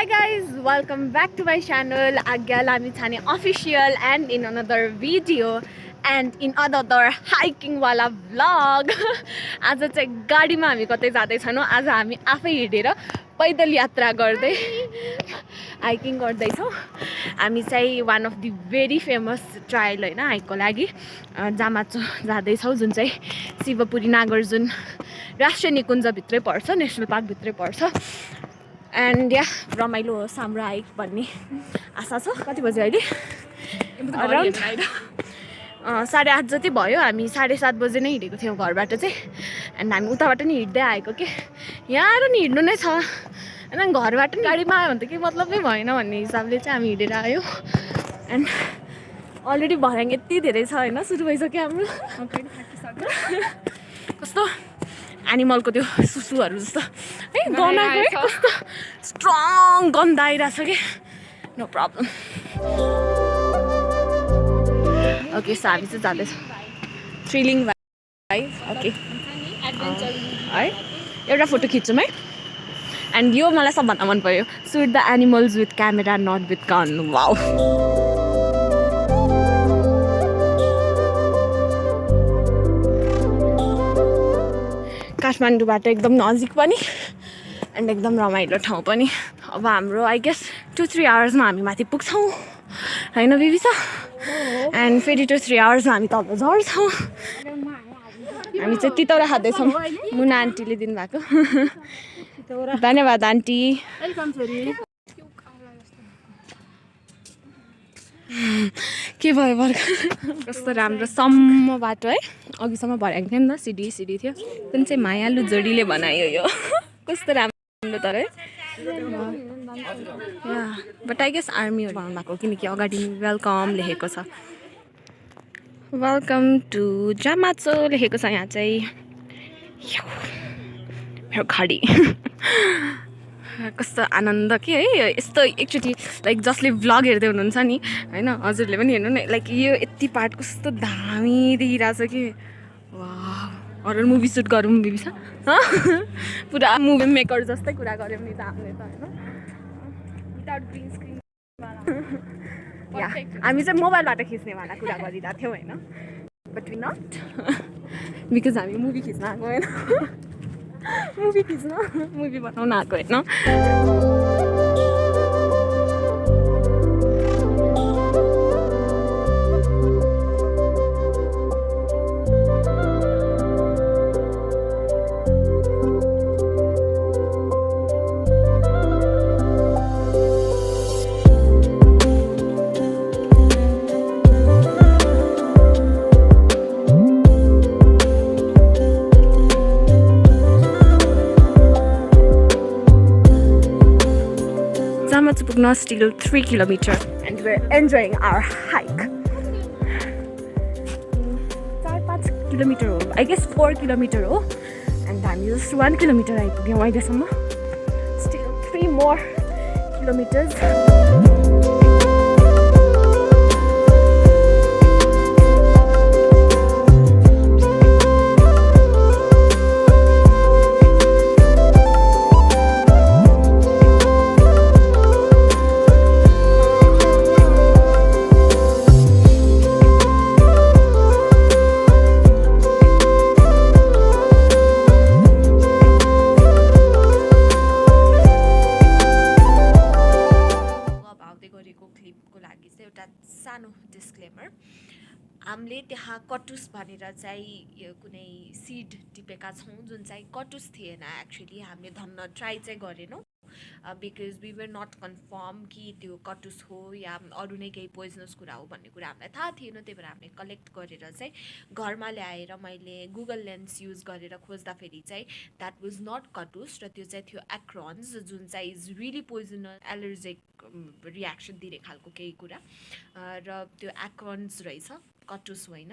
guys, welcome back to my channel Aagya Lamichhane official and in another video and in another hiking wala vlog. आज चाहिँ गाडीमा हामी कतै जाँदै छैनौं आज हामी आफै हिँडेर पैदल यात्रा गर्दै हाइकिङ गर्दै छौं हामी चाहिँ one of the very famous trial हैन हाइकको लागि जामाचो जाँदै छौं जुन चाहिँ शिवपुरी नागार्जुन राष्ट्रिय निकुञ्ज भित्रै पर्छ नेशनल पार्क भित्रै पर्छ एन्ड या रमाइलो होस् हाम्रो हाइक भन्ने आशा छ कति बजे अहिले अराउन्ड 8:30 जति भयो हामी 7:30 बजे नै हिँडेको थियौं घरबाट चाहिँ एन्ड हामी उताबाट नि हिँड्दै आएको के यहाँ नि हिँड्नु नै छ हैन घरबाट नि गाडीमा आयो भने त के मतलबै भएन भन्ने हिसाबले चाहिँ हामी हिँडेर आयो एन्ड अलरेडी भर्याङ यति धेरै छ हैन सुरु भइसक्यो हाम्रो कस्तो एनिमलको त्यो सुसुहरू जस्तो है गनाएको कस्तो स्ट्रङ गन्ध आइरहेछ कि नो प्रब्लम ओके सो हामी चाहिँ जाँदैछौँ थ्रिलिङ भाइ ओके है एउटा फोटो खिच्छौँ है एन्ड यो मलाई सबभन्दा मन पर्यो shoot the animals with camera not with gun wow काठमाडौँबाट एकदम नजिक पनि एन्ड एकदम रमाइलो ठाउँ पनि अब हाम्रो आई गेस 2-3 आवर्समा हामी माथि पुग्छौँ होइन बिबिसा एन्ड फेरि 2-3 आवर्समा हामी तल झर्छौँ हामी चाहिँ तितौरा खाँदैछौँ मुना आन्टीले दिनुभएको धन्यवाद आन्टी के भयो भर्खर कस्तो राम्रो सम्म बाटो है अघिसम्म भर्याएको थियो नि त सिडी थियो कुन चाहिँ मायालु जोडीले बनायो यो कस्तो राम्रो तर है बट आई गेस आर्मीहरू बनाउनु भएको किनकि अगाडि वेलकम लेखेको छ वेलकम टु जामाचो लेखेको छ यहाँ चाहिँ मेरो घडी कस्तो आनन्द के है यस्तो एकचोटि लाइक जसले भ्लग हेर्दै हुनुहुन्छ नि होइन हजुरले पनि हेर्नु न लाइक यो यति पार्ट कस्तो दामी देखिरहेछ कि वाह हरर मुभी सुट गरौँ बिबी छ पुरा मुभी मेकर जस्तै कुरा गऱ्यौँ नि त हामीले त होइन विदाउट ग्रिन स्क्रिन या हामी चाहिँ मोबाइलबाट खिच्नेवाला कुरा गरिरहेको थियौँ होइन बट वी नट बिकज हामी मुभी खिच्न आएको होइन मुभी खिच्न मुभी बनाउन आएको होइन Jamacho पुग्न still 3 kilometers and we're enjoying our hike. 4-5 kilometers हो I guess 4 kilometers हो and हामी just 1 kilometer आइपुग्यौँ अहिलेसम्म still 3 more kilometers. सानो डिस्क्लेमर हामीले त्यहाँ कटुस भनेर चाहिँ कुनै सिड टिपेका छौँ जुन चाहिँ कटुस थिएन एक्चुअली हामीले धन्न ट्राई चाहिँ गरेनौँ because we were not confirm कि त्यो कटुस हो या अरू नै केही पोइजनस कुरा हो भन्ने कुरा हामीलाई थाहा थिएन त्यही भएर हामीले कलेक्ट गरेर चाहिँ घरमा ल्याएर मैले गुगल लेन्स युज गरेर खोज्दाखेरि चाहिँ द्याट वाज नट कटुस र त्यो चाहिँ थियो एक्रोन्स जुन चाहिँ is really poisonous allergic reaction दिने खालको केही कुरा र त्यो एक्रोन्स रहेछ कटुस होइन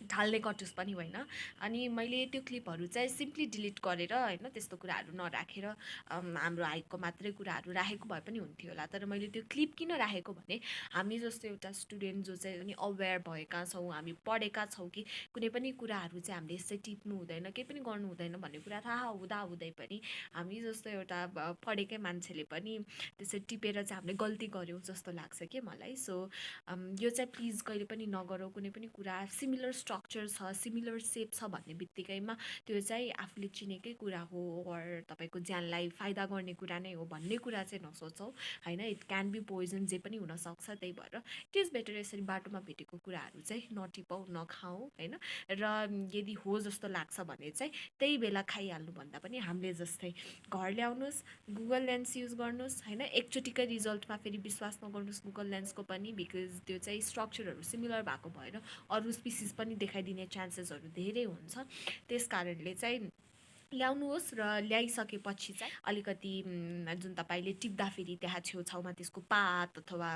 ढाल्ने कटुस पनि होइन। अनि मैले त्यो क्लिपहरू चाहिँ सिम्पली डिलिट गरेर होइन त्यस्तो कुराहरू नराखेर हाम्रो हाइकको मात्रै कुराहरू राखेको भए पनि हुन्थ्यो होला। तर मैले त्यो क्लिप किन राखेको भने हामी जस्तो एउटा स्टुडेन्ट जो चाहिँ अनि अवेर भएका छौँ, हामी पढेका छौँ कि कुनै पनि कुराहरू चाहिँ हामीले यसै टिप्नु हुँदैन, केही पनि गर्नु हुँदैन भन्ने कुरा थाहा हुँदै पनि हामी जस्तो एउटा पढेकै मान्छेले पनि त्यसरी टिपेर चाहिँ हामीले गल्ती गऱ्यौँ जस्तो लाग्छ कि मलाई। सो यो चाहिँ प्लिज कहिले पनि नगरौँ। कुनै पनि कुरा सिमिलर स्ट्रक्चर छ, सिमिलर सेप छ भन्ने बित्तिकैमा त्यो चाहिँ आफूले चिनेकै कुरा हो अर तपाईँको ज्यानलाई फाइदा गर्ने कुरा नै हो भन्ने कुरा चाहिँ नसोचौँ होइन। इट क्यान बी पोइजन, जे पनि हुनसक्छ। त्यही भएर इट इज बेटर यसरी बाटोमा भेटेको कुराहरू चाहिँ नटिपाउँ, नखाउँ होइन। र यदि हो जस्तो लाग्छ भने चाहिँ त्यही बेला खाइहाल्नुभन्दा पनि हामीले जस्तै घर ल्याउनुहोस्, गुगल लेन्स युज गर्नुहोस् होइन। एकचोटिकै रिजल्टमा फेरि विश्वास नगर्नुहोस् गुगल लेन्सको पनि, बिकज त्यो चाहिँ स्ट्रक्चरहरू सिमिलर भएको भएर अरू स्पिसिस पनि देखाइदिने चान्सेसहरू धेरै हुन्छ। त्यस कारणले चाहिँ ल्याउनुहोस् र ल्याइसकेपछि चाहिँ अलिकति जुन तपाईँले टिप्दाखेरि त्यहाँ छेउछाउमा त्यसको पात अथवा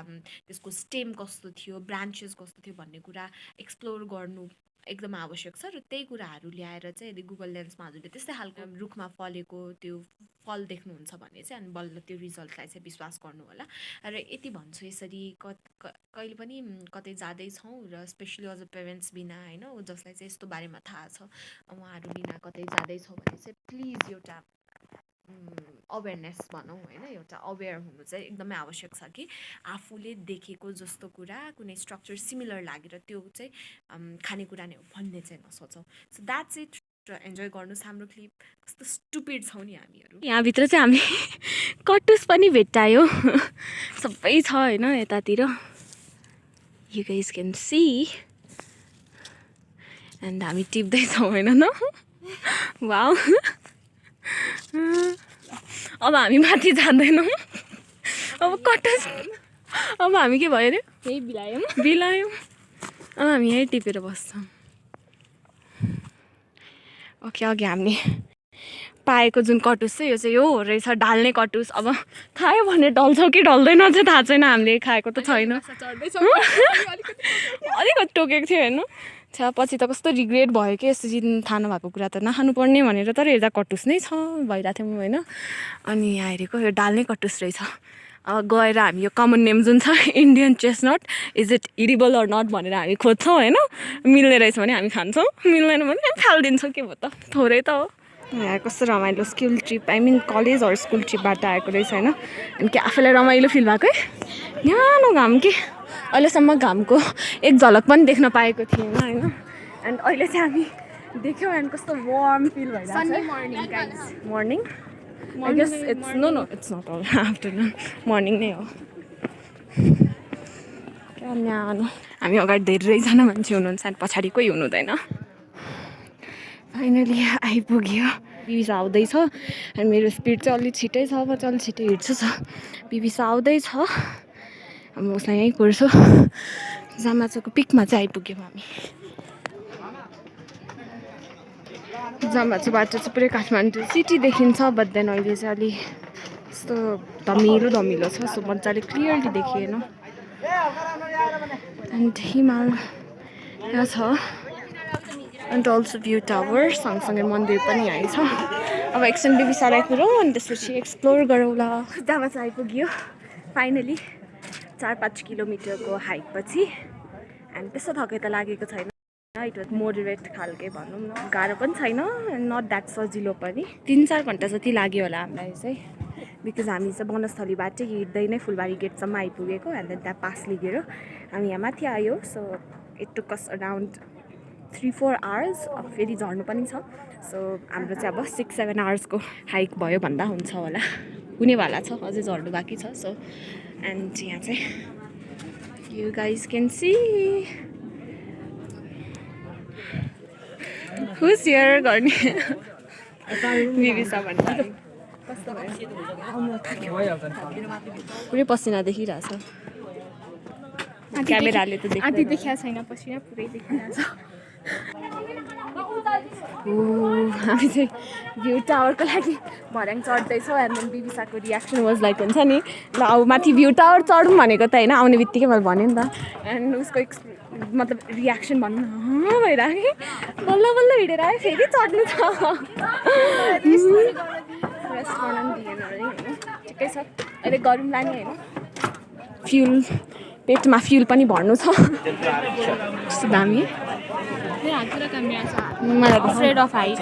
त्यसको स्टेम कस्तो थियो, ब्रान्चेस कस्तो थियो भन्ने कुरा एक्सप्लोर गर्नु एकदम आवश्यक छ। र त्यही कुराहरू ल्याएर चाहिँ यदि गुगल लेन्समा हजुरले त्यस्तै खालको रुखमा फलेको त्यो फल देख्नुहुन्छ भने चाहिँ अनि बल्ल त्यो रिजल्टलाई चाहिँ विश्वास गर्नु होला। र यति भन्छु, यसरी कहिले पनि कतै जाँदैछौँ र स्पेसली अझ पेरेन्ट्स बिना होइन, जसलाई चाहिँ यस्तो बारेमा थाहा छ, उहाँहरू बिना कतै जाँदैछौँ भने चाहिँ प्लिज एउटा अवेरनेस भनौँ होइन, एउटा अवेर हुनु चाहिँ एकदमै आवश्यक छ कि आफूले देखेको जस्तो कुरा कुनै स्ट्रक्चर सिमिलर लागेर त्यो चाहिँ खानेकुरा नै हो भन्ने चाहिँ नसोचौँ। So that's it. र इन्जोय गर्नुहोस् हाम्रो क्लिप। कस्तो स्टुपिड छौँ नि हामीहरू। यहाँभित्र चाहिँ हामी कटुस पनि भेट्टायो, सबै छ होइन यतातिर। You guys can see. And हामी टिप्दैछौँ होइन न। वाउ। अब हामी माथि जाँदैनौँ। अब कटुस, अब हामी के भयो अरे, यही बिलायौँ। अब हामी यहीँ टिपेर बस्छौँ। ओके, अघि हामीले पाएको जुन कटुस चाहिँ यो चाहिँ यो हो रहेछ, ढाल्ने कटुस। अब खायो भने ढल्छ कि ढल्दैन चाहिँ थाहा छैन, हामीले खाएको त छैन। अलिकति टोकेको थियो हेर्नु। छ्या, पछि त कस्तो रिग्रेट भयो कि यसरी थाहा नभएको कुरा त नखानु पर्ने भनेर। तर हेर्दा कटुस नै छ भइरहेको थियो होइन। अनि यहाँ हेरेको यो ढाल्ने कटुस रहेछ। अब गएर हामी यो कमन नेम जुन छ Indian chestnut, is it edible or not भनेर हामी खोज्छौँ होइन। मिल्ने रहेछ भने हामी खान्छौँ, मिल्दैन भने हामी फालिदिन्छौँ। के भयो त, थोरै त हो। यहाँ कस्तो रमाइलो school trip, I mean college अरू स्कुल ट्रिपबाट आएको रहेछ होइन। अनि के आफूलाई रमाइलो फिल भएको है। न्यानो घाम कि अहिलेसम्म घामको एक झलक पनि देख्न पाएको थिएन होइन। एन्ड अहिले चाहिँ हामी देख्यौँ एन्ड कस्तो वार्म फिल भइरहेको छ। Morning I guess it's no, it's not all afternoon. Morning नै हो। क्या न्यानो। हामी अगाडि धेरैजना मान्छे हुनुहुन्छ अनि पछाडि कोही हुनुहुँदैन। फाइनली आइपुग्यो। बिबिसा आउँदैछ अनि मेरो स्पिड चाहिँ अलिक छिटै छ, म चाहिँ अलिक छिटै हिँड्छु। बिबिसा आउँदैछ, अब उसलाई यहीँ कुर्छु। जामाचोको पिकमा चाहिँ आइपुग्यौँ हामी। जामाचोबाट चाहिँ पुरै काठमाडौँ सिटी देखिन्छ, बट देन अहिले चाहिँ अलि यस्तो धमिलो छ, सो मजाले क्लियरली देखिएन। एन्ड हिमाल यहाँ छ एन्ड अल्सो भ्यू टावर, सँगसँगै मन्दिर पनि यहीँ छ। अब एकछिन बिबिसालाई कुरौँ अनि त्यसपछि एक्सप्लोर गरौँला। जामाचो आइपुग्यो फाइनली, 4-5 किलोमिटरको हाइकपछि। एन्ड त्यस्तो थकै त लागेको छैन। इट वाज मोडरेट खालके भनौँ न, गाह्रो पनि छैन, नट द्याट सजिलो पनि। 3-4 घन्टा जति लाग्यो होला हामीलाई चाहिँ, बिकज हामी चाहिँ बनस्थलीबाट हिँड्दै नै फुलबारी गेटसम्म आइपुगेको। एन्ड देन त्यहाँ पास लिगेर हामी यहाँ माथि आयो। So it took us around 3-4 hours. अब फेरि झर्नु पनि छ। सो हाम्रो चाहिँ अब 6-7 आवर्सको हाइक भयो भन्दा हुन्छ होला, हुनेवाला छ, अझै झर्नु बाँकी छ। सो एन्ड यहाँ चाहिँ you guys can see who's here गर्ने बिबिसा भन्दा पुरै पसिना देखिरहेछ। क्यामेराले त आधी देखिया छैन, पसिना पुरै देखिरहेछ। हामी चाहिँ भ्यू टावरको लागि भर्याङ चढ्दैछौँ एन्ड देन बिबिसाको रियाक्सन वाज लाइक हुन्छ नि ल अब माथि भ्यू टावर चढौँ भनेको त होइन आउने बित्तिकै मैले भनेँ नि त एन्ड उसको मतलब रियाक्सन भनौँ न भइरहेको कि बल्ल बल्ल हिँडेर आयो फेरि चढ्नु छ रेस्ट गर्न पनि दिएन है होइन ठिकै छ अहिले गरौँला नि होइन फ्युल पेटमा फ्युल पनि भर्नु छ कस्तो दामी मलाई अफ्रेड अफ हाइट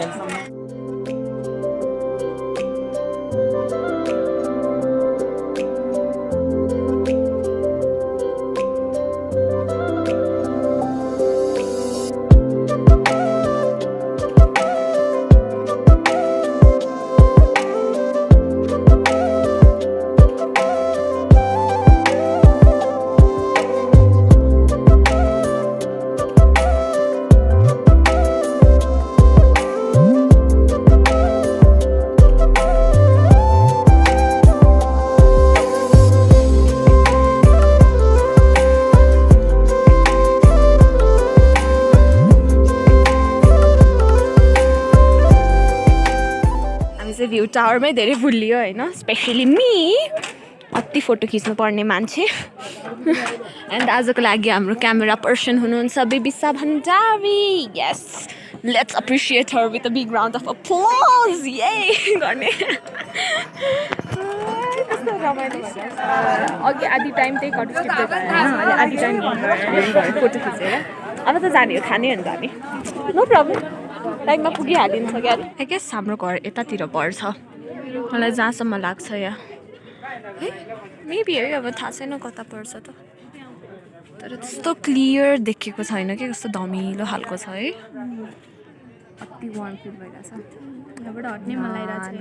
भ्यू टावरमै धेरै भुलियो होइन स्पेसली मी अति फोटो खिच्नु पर्ने मान्छे एन्ड आजको लागि हाम्रो क्यामेरा पर्सन हुनुहुन्छ Bibisa Bhandari yes let's appreciate her with a big round of applause ये गर्ने कस्तो रमाइलो अघि आधी टाइम त्यही कट स्टिप्दै भयो अहिले आधी टाइम फोटो खिचेर अब त जाने हो खाने हो नि त हामी नो प्रब्लम टाइममा पुगिहालिन्छ क्या आई गेस हाम्रो घर यतातिर पर्छ मलाई जहाँसम्म लाग्छ यहाँ है मेबी है अब थाहा छैन कता पर्छ त तर त्यस्तो क्लियर देखेको छैन कि कस्तो धमिलो खालको छ है अति वार्म फिल भइरहेछ यहाँबाट हट्ने मलाई छैन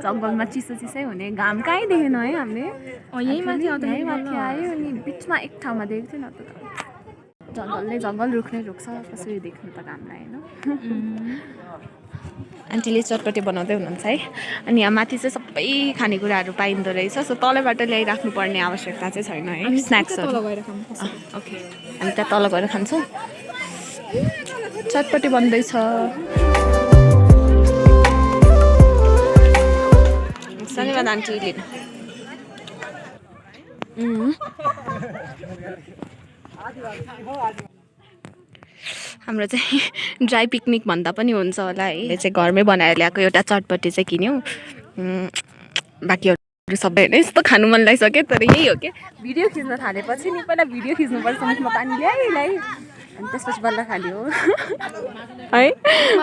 जङ्गलमा चिसो चिसै हुने घाम कहीँ देखेन है हामीले यही माथि आयो अनि बिचमा एक ठाउँमा देखेको थिएन त जङ्गल रुख्ने रुख्छ कसरी देख्नु त घामलाई होइन आन्टीले चटपटे बनाउँदै हुनुहुन्छ है अनि यहाँ माथि चाहिँ सबै खानेकुराहरू पाइँदो रहेछ सो तलबाट ल्याइराख्नु पर्ने आवश्यकता चाहिँ छैन है स्न्याक्सहरू ओके हामी त्यहाँ तल गएर खान्छौँ चटपटे बन्दैछ धन्यवाद आन्टी लिनु हाम्रो चाहिँ ड्राई पिकनिक भन्दा पनि हुन्छ होला है यो चाहिँ घरमै बनाएर ल्याएको एउटा चटपटी चाहिँ किन्यौँ बाँकीहरू सबै होइन यस्तो खानु मन लागिसक्यो तर यही हो कि भिडियो खिच्न थालेपछि नि पहिला भिडियो खिच्नुपर्छ मुखमा पानी ल्याइ अनि त्यसपछि बल्ल खाल्यो है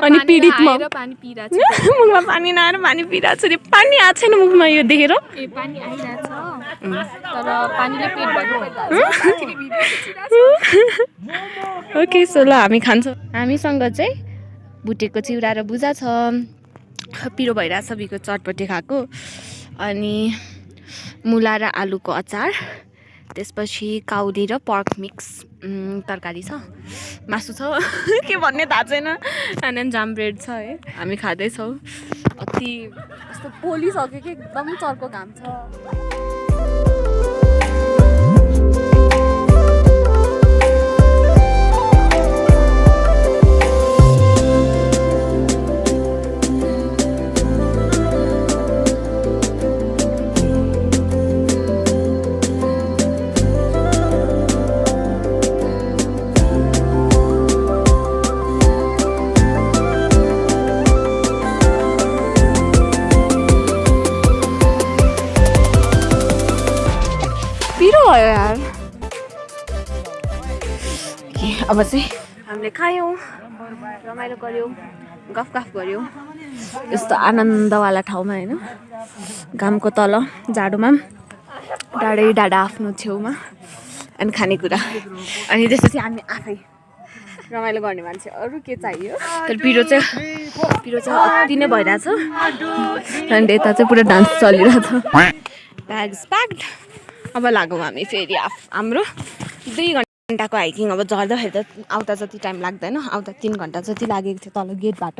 अनि पीडितमा पानी पिइरहेको छु मुखमा पानी नआएर पानी पिइरहेको छु पानी आएको छैन मुखमा यो देखेर पानी आइरहेछ तर पानीले पेट भर्नु ओके सो ल हामी खान्छौँ हामीसँग चाहिँ भुटेको चिउरा र बुझा छ पिरो भइरहेछ बिको चटपटी खाएको अनि मुला र आलुको अचार त्यसपछि काउली र पर्क मिक्स तरकारी छ मासु छ के भन्ने थाहा छैन एन्ड जाम ब्रेड छ है हामी खाँदैछौँ अति कस्तो पोलिसक्यो कि एकदम चर्को घाम छ यार अब चाहिँ हामीले खायौँ रमाइलो गऱ्यौँ गफ गऱ्यौँ यस्तो आनन्दवाला ठाउँमा होइन घामको तल जाडोमा डाँडा आफ्नो छेउमा अनि खानेकुरा अनि त्यसपछि हामी आफै रमाइलो गर्ने मान्छे अरू के चाहियो तर पिरो चाहिँ अति नै भइरहेछ अनि यता चाहिँ पुरा डान्स चलिरहेछ ब्याग्स प्याक्ड अब लागौँ हामी फेरि हाम्रो 2 घन्टाको हाइकिङ अब झर्दाखेरि त आउँदा जति टाइम लाग्दैन आउँदा 3 घन्टा जति लागेको थियो तल गेटबाट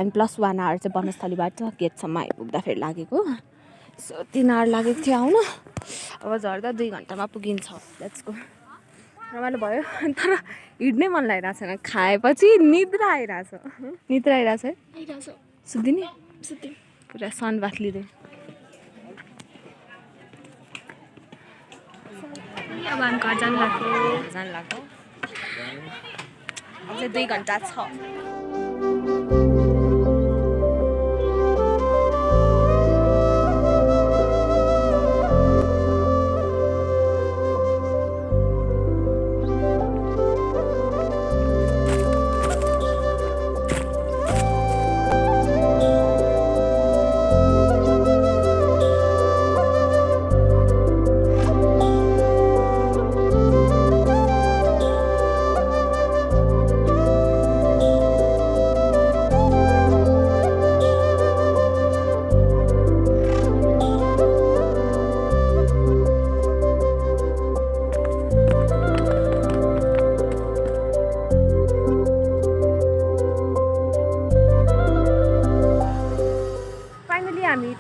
एन्ड +1 आवर चाहिँ बनस्थलीबाट गेटसम्म आइपुग्दाखेरि लागेको सो 3 आवर लागेको थियो आउनु अब झर्दा 2 घन्टामा पुगिन्छ लेट्स गो रमाइलो भयो तर हिँड्नै मन लागिरहेको छैन खाएपछि निद्रा आइरहेछ निद्रा आइरहेछ है सुत्दिने पुरा सन बाथ लिँदै अब हामी घर जानु लाग्यो अझै 2 घन्टा छ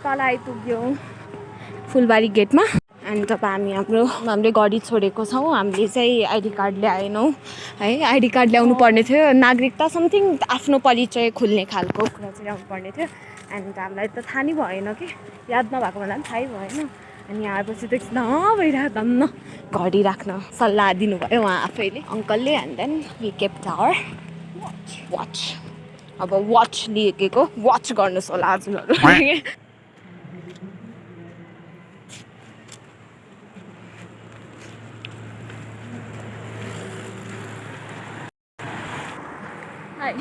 तल आइपुग्यौँ फुलबारी गेटमा अनि तब हामीले गाडी छोडेको छौँ हामीले चाहिँ आइडी कार्ड ल्याएनौँ है आइडी कार्ड ल्याउनु पर्ने थियो नागरिकता समथिङ आफ्नो परिचय खुल्ने खालको कुरा चाहिँ ल्याउनु पर्ने थियो अनि हामीलाई त थाहा नै भएन कि याद नभएको मलाई पनि थाहै भएन अनि यहाँ आएपछि त भइरहेको धन्न घडी राख्न सल्लाह दिनुभयो उहाँ आफैले अङ्कलले and then we kept our watch अब वाच लिएको वाच गर्नुहोस् होला हजुरहरू Hi.